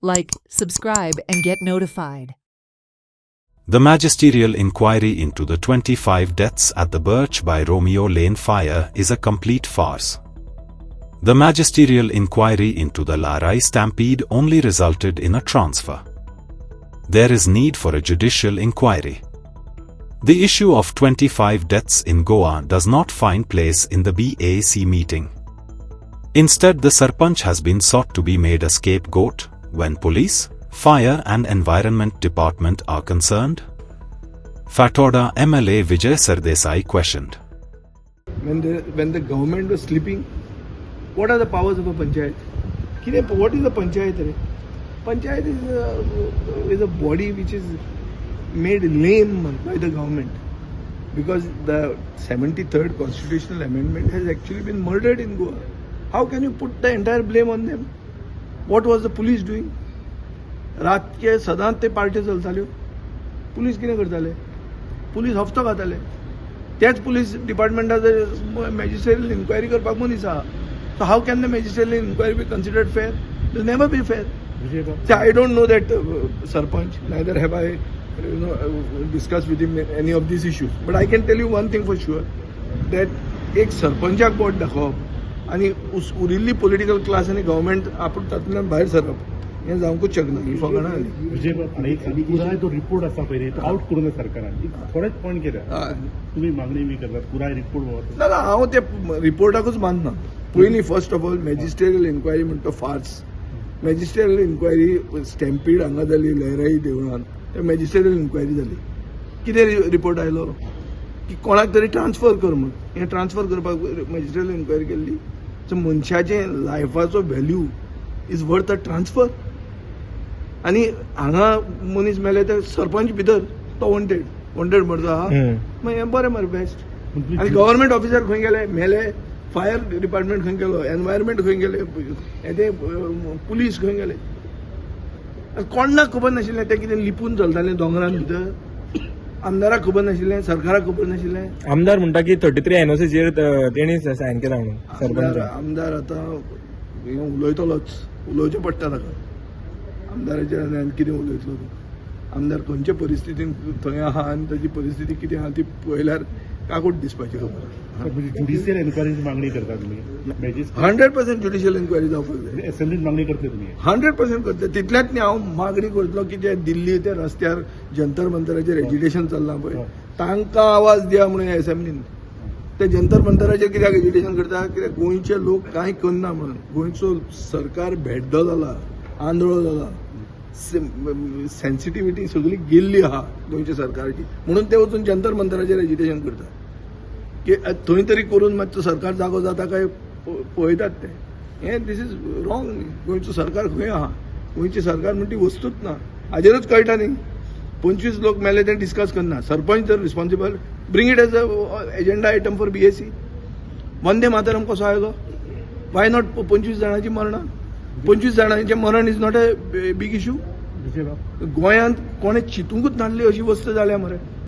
Like, subscribe, and get notified. The magisterial inquiry into the 25 deaths at the Birch by Romeo Lane fire is a complete farce. The magisterial inquiry into the Larai stampede only resulted in a transfer. There is need for a judicial inquiry. The issue of 25 deaths in Goa does not find place in the BAC meeting. Instead, the Sarpanch has been sought to be made a scapegoat when police, fire and environment department are concerned. Fatoda MLA Vijay Sardesai questioned. When the government was sleeping, what are the powers of a panchayat? What is a panchayat? Panchayat is a body which is made lame by the government because the 73rd constitutional amendment has actually been murdered in Goa. How can you put the entire blame on them? What was the police doing? रातचे सदांच ते party चलताल्यो. Police कितें करताले? Police हफ्तो घाताले. त्याच police डिपार्टमेंटाचो मॅजिस्ट्रेरियल inquiry करपाक मनीस आहा. So how can the magisterial inquiry be considered fair? It will never be fair. See, I don't know that Sarpanch, neither have I discussed with him any of these issues. But I can tell you one thing for sure, that एक सरपंचाक बोट दाखोवप आनी उरिल्ली political class आनी government आपूण तातूंतल्यान भायर सरप हें जावंकूच शकना. ही फकाणां जाली. पुराय तो रिपोर्ट आसा पळय तो आउट करून सरकारान थोडेच पॉयंट केल्या तुम्ही मागणी बी करतात पुराय रिपोर्ट ना हांव ते रिपोर्टाकूच मानना. पयलीं फर्स्ट ऑफ ऑल मॅजिस्ट्रेरियल इन्क्वायरी म्हणटा तो फार्स. मॅजिस्ट्रेरियल इन्क्वायरी स्टॅम्पीड हांगा जाली लहराई देवळान ते मॅजिस्ट्रेरियल इन्क्वायरी जाली. कितें रिपोर्ट आयलो की कोणाक तरी ट्रान्सफर कर म्हूण. हें ट्रान्सफर करपाक मॅजिस्ट्रेरियल इन्क्वायरी केल्ली. सो मनशाचे लायफाचो value is worth a transfer. आनी हांगा मनीस मेले ते सरपंच भितर तो वॉन्टेड मर्डर आहा मागीर हें बरें मरे बेस्ट. आनी गव्हर्मेंट ऑफिसर खंय गेले मेले. फायर डिपार्टमेंट खंय गेलो. एनवायरमेंट खंय गेले. ते पुलीस खंय गेले. कोणाक खबर नाशिल्लें ते कितें लिपून चलतालें दोंगरान भितर. आमदाराक खबर नाशिल्लें. सरकाराक खबर नाशिल्लें. आमदार म्हणटा की 33 एनओसीचेर तेणी सायन केला म्हणून सरपंच. आमदार आतां उलयतलोच. उलोवचें पडटा ताका. आमदाराचेर आनी कितें उलयतलो तो. आमदार खंयचे परिस्थितीन थंय आहा आनी ताची परिस्थिती कितें आहा ती पळयल्यार काकूट दिसपाची खबर. ज्युडिशियल एन्क्वायरीची मागणी करता तुम्ही 100% ज्युडिशियल इन्क्वायरी जावपाक जाय. असेंब्लीत मागणी करता तुम्ही 100% करता. तितल्याच न्ही हांव मागणी करतलो की जे दिल्ली ते रस्त्यार जंतर मंतराचेर एज्युटेशन चल्लां पळय तांकां आवाज दिया म्हणून एसेंब्लीन. ते जंतर मंतराचेर कित्याक एज्युटेशन करता कित्याक गोंयचे लोक कांय करना म्हणून. गोंयचो सरकार भेड्डो जाला. आंधळो जाला. सेन्सिटिव्हिटी सगळी गेल्ली आहा गोंयच्या सरकारची म्हणून ते वचून जंतर मंतराचेर एज्युटेशन करता की थंय तरी करून मातसो सरकार जागो जाता काय पळयतात ते. हें दीस इज रॉंग. गोंयचो सरकार खंय आहा. गोंयची सरकार म्हणटा ती वस्तूच ना. हाजेरूच कळटा न्ही. 25 लोक मेले ते डिस्कस करना. सरपंच जर responsible bring it as a agenda item for BAC. Vande Mataram कसो आयलो. वाय नॉट 25 जाणांची मरणां. 25 जाणांचें मरण is not a big issue. गोंयांत कोणें चिंतूंकूच नासली अशी वस्त जाल्या मरे.